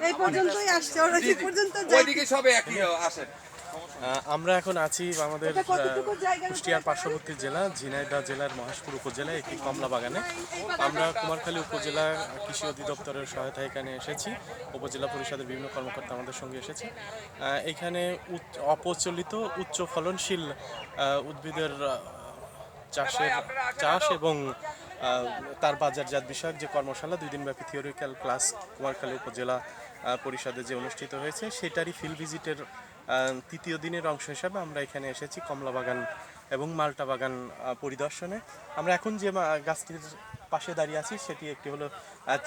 এই পর্যন্তই আসছে, ওরা কি পর্যন্ত যায়? ওইদিকে সবে একই আসে। আমরা এখন আছি আমাদের কুষ্টিয়ার পার্শ্ববর্তী জেলা ঝিনাইদহ জেলার মহেশপুর উপজেলায় একটি কমলা বাগানে। আমরা কুমারখালী উপজেলা কৃষি অধিদপ্তরের সহায়তায় এখানে এসেছি। উপজেলা পরিষদের বিভিন্ন কর্মকর্তা আমাদের সঙ্গে এসেছে। এখানে অপ্রচলিত উচ্চ ফলনশীল উদ্ভিদের চাষ এবং তার বাজারজাত বিষয়ক যে কর্মশালা 2 দিনব্যাপী থিওরিক্যাল ক্লাস কুমারখালী উপজেলা পরিষদে যে অনুষ্ঠিত হয়েছে সেটারই ফিল্ড ভিজিটের তৃতীয় দিনের অংশ হিসাবে আমরা এখানে এসেছি কমলা বাগান এবং মাল্টা বাগান পরিদর্শনে। আমরা এখন যে গাছটির পাশে দাঁড়িয়ে আছি সেটি একটি হলো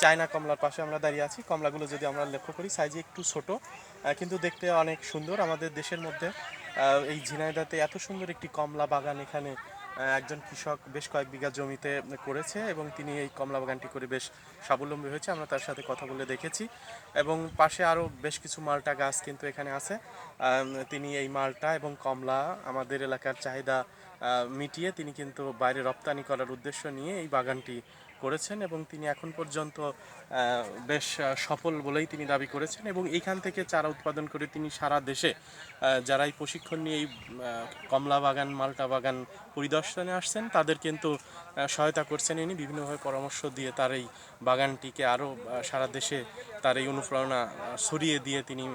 চায়না কমলার পাশে আমরা দাঁড়িয়ে আছি। কমলাগুলো যদি আমরা লক্ষ্য করি সাইজে একটু ছোট, কিন্তু দেখতে অনেক সুন্দর। আমাদের দেশের মধ্যে এই ঝিনাইদহতে এত সুন্দর একটি কমলা বাগান এখানে একজন কৃষক বেশ কয়েক বিঘা জমিতে করেছে এবং তিনি এই কমলা বাগানটি করে বেশ স্বাবলম্বী হয়েছে। আমরা তার সাথে কথা বলে দেখেছি এবং পাশে আরও বেশ কিছু মাল্টা গাছ কিন্তু এখানে আছে। তিনি এই মাল্টা এবং কমলা আমাদের এলাকার চাহিদা মিটিয়ে তিনি কিন্তু বাইরে রপ্তানি করার উদ্দেশ্য নিয়ে এই বাগানটি করেছেন এবং তিনি এখন পর্যন্ত বেশ সফল বলেই তিনি দাবি করেছেন এবং এইখান থেকে চারা উৎপাদন করে তিনি সারা দেশে যারা এই প্রশিক্ষণ নিয়ে এই কমলা বাগান মাল্টা বাগান পরিদর্শনে আসছেন তাদের কিন্তু সহায়তা করছেন। ইনি বিভিন্নভাবে পরামর্শ দিয়ে তার এই বাগানটিকে আরও সারা দেশে তার এই অনুপ্রেরণা ছড়িয়ে দিয়ে তিনি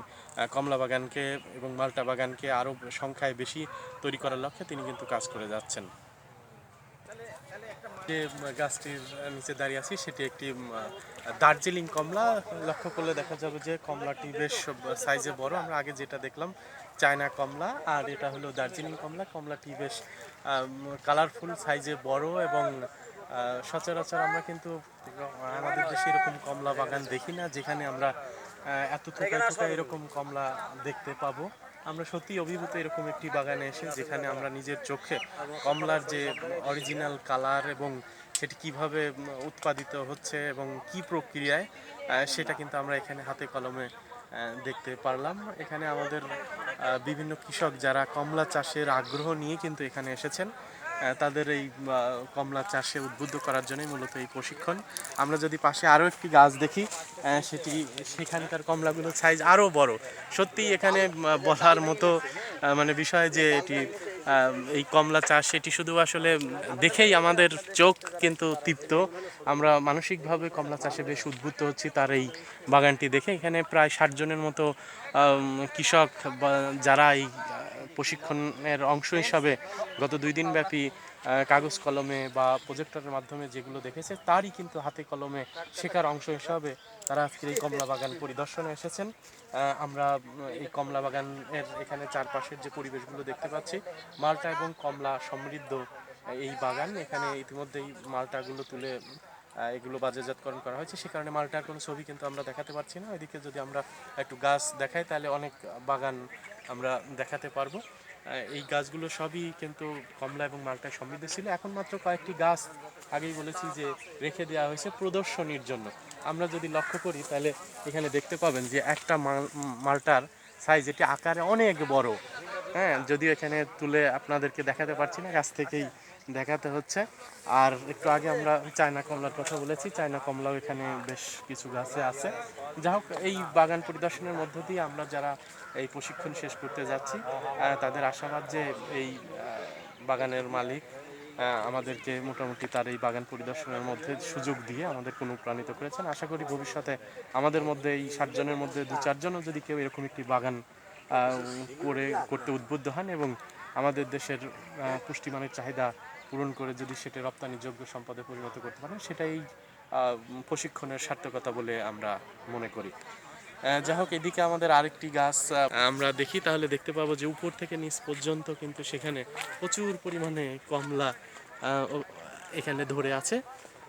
কমলা বাগানকে এবং মাল্টা বাগানকে আরও সংখ্যায় বেশি তৈরি করার লক্ষ্যে তিনি কিন্তু কাজ করে যাচ্ছেন। যে গাছটির নিচে দাঁড়িয়ে আছি সেটি একটি দার্জিলিং কমলা। লক্ষ্য করলে দেখা যাবে যে কমলাটি বেশ সাইজে বড়। আমরা আগে যেটা দেখলাম চায়না কমলা, আর এটা হলো দার্জিলিং কমলা। কমলাটি বেশ কালারফুল, সাইজে বড় এবং সচরাচর আমরা কিন্তু আমাদের দেশে এরকম কমলা বাগান দেখি না যেখানে আমরা এত থোকা থোকা এরকম কমলা দেখতে পাবো। আমরা সত্যিই অভিভূত এরকম একটি বাগানে এসে যেখানে আমরা নিজের চোখে কমলার যে অরিজিনাল কালার এবং সেটি কিভাবে উৎপাদিত হচ্ছে এবং কি প্রক্রিয়ায় সেটা কিন্তু আমরা এখানে হাতে কলমে দেখতে পারলাম। এখানে আমাদের বিভিন্ন কৃষক যারা কমলা চাষের আগ্রহ নিয়ে কিন্তু এখানে এসেছেন, তাদের এই কমলা চাষে উদ্বুদ্ধ করার জন্যই মূলত এই প্রশিক্ষণ। আমরা যদি পাশে আরও একটি গাছ দেখি সেখানকার কমলাগুলোর সাইজ আরও বড়। সত্যিই এখানে বলার মতো মানে বিষয় যে এটি এই কমলা চাষ এটি শুধু আসলে দেখেই আমাদের চোখ কিন্তু তৃপ্ত। আমরা মানসিকভাবে কমলা চাষে বেশ উদ্বুদ্ধ হচ্ছি তার এই বাগানটি দেখে। এখানে প্রায় 60 জনের মতো কৃষক যারা এই প্রশিক্ষণের অংশ হিসাবে গত 2 দিন ব্যাপী কাগজ কলমে বা প্রজেক্টরের মাধ্যমে যেগুলো দেখেছে তারই কিন্তু হাতে কলমে শেখার অংশ হিসাবে তারা আজকের এই কমলা বাগান পরিদর্শনে এসেছেন। আমরা এই কমলা বাগানের এখানে চারপাশের যে পরিবেশগুলো দেখতে পাচ্ছি, মাল্টা এবং কমলা সমৃদ্ধ এই বাগান। এখানে ইতিমধ্যেই মাল্টাগুলো তুলে এগুলো বাজারজাতকরণ করা হয়েছে, সে কারণে মাল্টার কোনো ছবি কিন্তু আমরা দেখাতে পারছি না। এদিকে যদি আমরা একটু গাছ দেখাই তাহলে অনেক বাগান আমরা দেখাতে পারবো। এই গাছগুলো সবই কিন্তু কমলা এবং মাল্টায় সমৃদ্ধ ছিল। এখন মাত্র কয়েকটি গাছ আগেই বলেছি যে রেখে দেওয়া হয়েছে প্রদর্শনীর জন্য। আমরা যদি লক্ষ্য করি তাহলে এখানে দেখতে পাবেন যে একটা মাল্টার সাইজ এটি আকারে অনেক বড়। হ্যাঁ, যদিও এখানে তুলে আপনাদেরকে দেখাতে পারছি না, গাছ থেকেই দেখাতে হচ্ছে। আর একটু আগে আমরা চায়না কমলার কথা বলেছি, চায়না কমলাও এখানে বেশ কিছু গাছে আছে। যাই হোক, এই বাগান পরিদর্শনের মধ্য দিয়ে আমরা যারা এই প্রশিক্ষণ শেষ করতে যাচ্ছি তাদের আশাবাদ যে এই বাগানের মালিক আমাদেরকে মোটামুটি তার এই বাগান পরিদর্শনের মধ্যে সুযোগ দিয়ে আমাদেরকে অনুপ্রাণিত করেছেন। আশা করি ভবিষ্যতে আমাদের মধ্যে এই 60 জনের মধ্যে 2-4 জনও যদি কেউ এরকম একটি বাগান করতে উদ্বুদ্ধ হন এবং আমাদের দেশের পুষ্টিমানের চাহিদা পূরণ করে যদি সেটা রপ্তানিযোগ্য সম্পদে পরিণত করতে পারেন, সেটাই প্রশিক্ষণের সার্থকতা বলে আমরা মনে করি। যাই হোক, এদিকে আমাদের আরেকটি গাছ আমরা দেখি তাহলে দেখতে পাবো যে উপর থেকে নিচ পর্যন্ত কিন্তু সেখানে প্রচুর পরিমাণে কমলা এখানে ধরে আছে।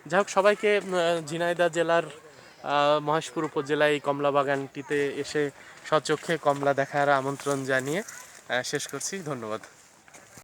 যাই হোক, সবাইকে ঝিনাইদহ জেলার মহেশপুর উপজেলায় এই কমলা বাগানটিতে এসে স্বচক্ষে কমলা দেখার আমন্ত্রণ জানিয়ে শেষ করছি। ধন্যবাদ।